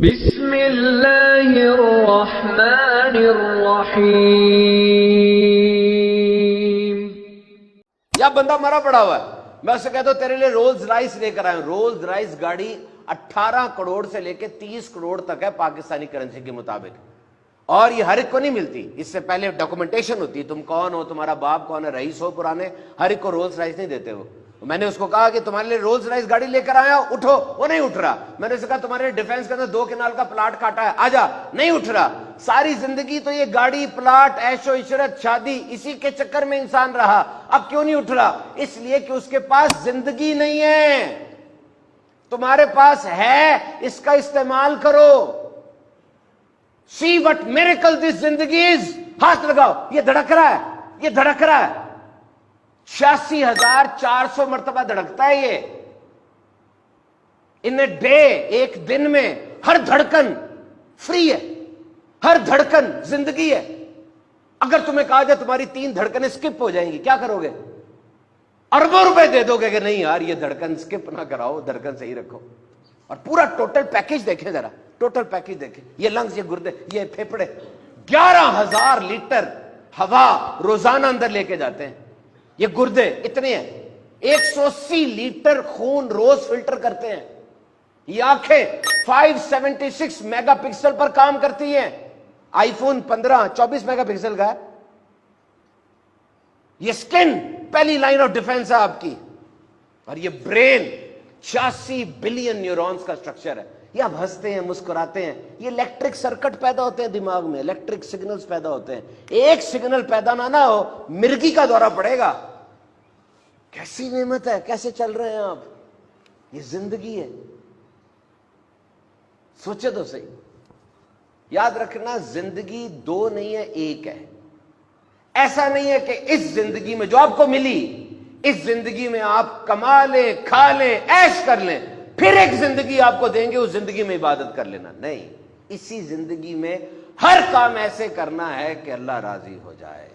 بسم اللہ الرحمن الرحیم. یا بندہ مرا پڑا ہوا ہے, میں اسے کہتا ہوں تیرے لیے رولز رائس لے کر آئے. رولز رائس گاڑی 18 کروڑ سے لے کے 30 کروڑ تک ہے پاکستانی کرنسی کے مطابق, اور یہ ہر ایک کو نہیں ملتی. اس سے پہلے ڈاکومنٹیشن ہوتی ہے, تم کون ہو, تمہارا باپ کون ہے, رئیس ہو پرانے, ہر ایک کو رولز رائس نہیں دیتے. وہ میں نے اس کو کہا کہ تمہارے لیے رولز رائس گاڑی لے کر آیا, اٹھو. وہ نہیں اٹھ رہا. میں نے اسے کہا تمہارے ڈیفینس کے اندر 2 کنال کا پلاٹ کاٹا ہے, آ جا. نہیں اٹھ رہا. ساری زندگی تو یہ گاڑی, پلاٹ, عیش و عشرت, شادی, اسی کے چکر میں انسان رہا. اب کیوں نہیں اٹھ رہا؟ اس لیے کہ اس کے پاس زندگی نہیں ہے. تمہارے پاس ہے, اس کا استعمال کرو. See what miracle this زندگی is. ہاتھ لگاؤ, یہ دھڑک رہا ہے, یہ دھڑک رہا ہے. 86,400 مرتبہ دھڑکتا ہے یہ. ان اے ڈے, ایک دن میں ہر دھڑکن فری ہے, ہر دھڑکن زندگی ہے. اگر تمہیں کہا جائے تمہاری 3 دھڑکنیں سکپ ہو جائیں گی, کیا کرو گے؟ اربوں روپے دے دو گے کہ نہیں یار یہ دھڑکن سکپ نہ کراؤ, دھڑکن صحیح رکھو. اور پورا ٹوٹل پیکیج دیکھیں ذرا, ٹوٹل پیکیج دیکھیں. یہ لنگز, یہ گردے, یہ پھیپھڑے, 11,000 لیٹر ہوا روزانہ اندر لے کے جاتے ہیں. یہ گردے اتنے ہیں, 180 لیٹر خون روز فلٹر کرتے ہیں. یہ آنکھیں 576 میگا پکسل پر کام کرتی ہیں. آئی فون 15 24 میگا پکسل کا ہے. یہ سکن پہلی لائن آف ڈیفنس ہے آپ کی. اور یہ برین 86 بلین نیورونز کا سٹرکچر ہے. یہ آپ ہنستے ہیں, مسکراتے ہیں, یہ الیکٹرک سرکٹ پیدا ہوتے ہیں دماغ میں, الیکٹرک سگنلز پیدا ہوتے ہیں. ایک سگنل پیدا نہ ہو, مرگی کا دورہ پڑے گا. کیسی نعمت ہے, کیسے چل رہے ہیں آپ؟ یہ زندگی ہے. سوچے تو صحیح. یاد رکھنا, زندگی 2 نہیں ہے, 1 ہے. ایسا نہیں ہے کہ اس زندگی میں جو آپ کو ملی, اس زندگی میں آپ کما لیں, کھا لیں, عیش کر لیں, پھر ایک زندگی آپ کو دیں گے, اس زندگی میں عبادت کر لینا. نہیں, اسی زندگی میں ہر کام ایسے کرنا ہے کہ اللہ راضی ہو جائے.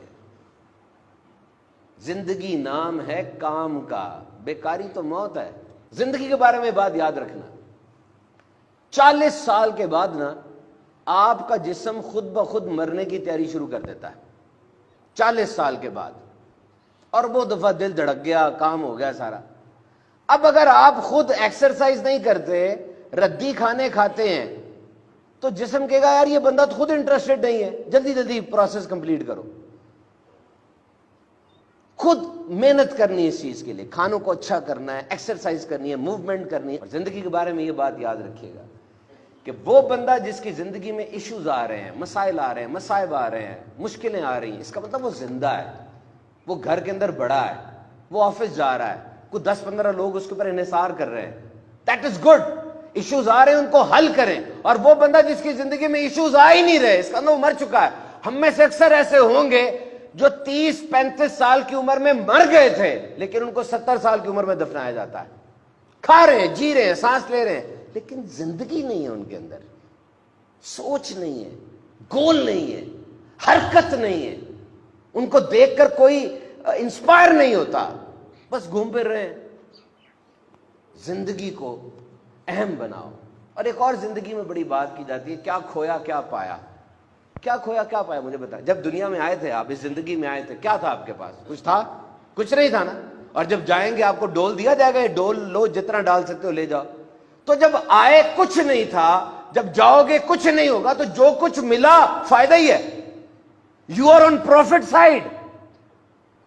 زندگی نام ہے کام کا, بیکاری تو موت ہے. زندگی کے بارے میں بات یاد رکھنا, 40 سال کے بعد نا آپ کا جسم خود بخود مرنے کی تیاری شروع کر دیتا ہے. 40 سال کے بعد. اور وہ دفعہ دل دھڑک گیا, کام ہو گیا سارا. اب اگر آپ خود ایکسرسائز نہیں کرتے, ردی کھانے کھاتے ہیں, تو جسم کہے گا یار یہ بندہ تو خود انٹرسٹڈ نہیں ہے, جلدی جلدی پروسیس کنپلیٹ کرو. خود محنت کرنی ہے اس چیز کے لیے, کھانوں کو اچھا کرنا ہے, ایکسرسائز کرنی ہے, موومنٹ کرنی ہے. اور زندگی کے بارے میں یہ بات یاد رکھیے گا کہ وہ بندہ جس کی زندگی میں ایشوز آ رہے ہیں, مسائل آ رہے ہیں, مصائب آ رہے ہیں, مشکلیں آ رہی ہیں, اس کا مطلب وہ زندہ ہے, وہ گھر کے اندر بڑا ہے, وہ آفس جا رہا ہے, کوئی 10-15 لوگ اس کے اوپر انحصار کر رہے ہیں. That is good. ایشوز آ رہے ہیں, ان کو حل کریں. اور وہ بندہ جس کی زندگی میں ایشوز آ ہی نہیں رہے, اس کا مطلب وہ مر چکا ہے. ہم میں سے اکثر ایسے ہوں گے جو 30-35 سال کی عمر میں مر گئے تھے, لیکن ان کو 70 سال کی عمر میں دفنایا جاتا ہے. کھا رہے ہیں, جی رہے ہیں, سانس لے رہے ہیں, لیکن زندگی نہیں ہے ان کے اندر, سوچ نہیں ہے, گول نہیں ہے, حرکت نہیں ہے. ان کو دیکھ کر کوئی انسپائر نہیں ہوتا, بس گھوم پھر رہے ہیں. زندگی کو اہم بناؤ. اور ایک اور زندگی میں بڑی بات کی جاتی ہے, کیا کھویا کیا پایا. کیا کھویا کیا پایا مجھے بتا. جب دنیا میں آئے تھے, آپ اس زندگی میں آئے تھے, کیا تھا آپ کے پاس؟ کچھ تھا؟ کچھ نہیں تھا نا. اور جب جائیں گے آپ کو ڈول دیا جائے گا, یہ ڈول لو, جتنا ڈال سکتے ہو لے جاؤ. تو جب آئے کچھ نہیں تھا, جب جاؤ گے کچھ نہیں ہوگا, تو جو کچھ ملا فائدہ ہی ہے. You are on profit side.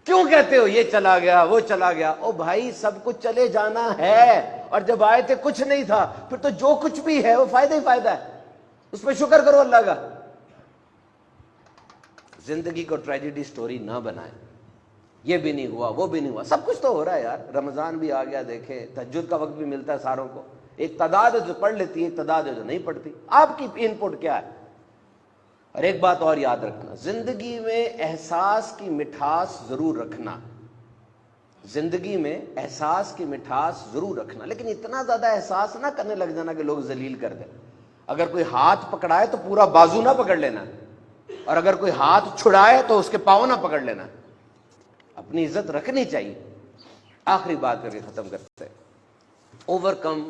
کیوں کہتے ہو یہ چلا گیا وہ چلا گیا؟ او بھائی, سب کچھ چلے جانا ہے. اور جب آئے تھے کچھ نہیں تھا, پھر تو جو کچھ بھی ہے وہ فائدہ ہی فائدہ ہے. اس پہ شکر کرو اللہ کا. زندگی کو ٹریجڈی سٹوری نہ بنائیں. یہ بھی نہیں ہوا, وہ بھی نہیں ہوا, سب کچھ تو ہو رہا ہے یار. رمضان بھی آ گیا, دیکھیں تہجد کا وقت بھی ملتا ہے ساروں کو. ایک تعداد ہے جو پڑھ لیتی ہے, ایک تعداد ہے جو نہیں پڑھتی. آپ کی ان پٹ کیا ہے؟ اور ایک بات اور یاد رکھنا, زندگی میں احساس کی مٹھاس ضرور رکھنا. زندگی میں احساس کی مٹھاس ضرور رکھنا, لیکن اتنا زیادہ احساس نہ کرنے لگ جانا کہ لوگ ذلیل کر دیں. اگر کوئی ہاتھ پکڑائے تو پورا بازو نہ پکڑ لینا, اور اگر کوئی ہاتھ چھڑائے تو اس کے پاؤں نہ پکڑ لینا. اپنی عزت رکھنی چاہیے. آخری بات کر کے ختم کرتے ہیں. اوور کم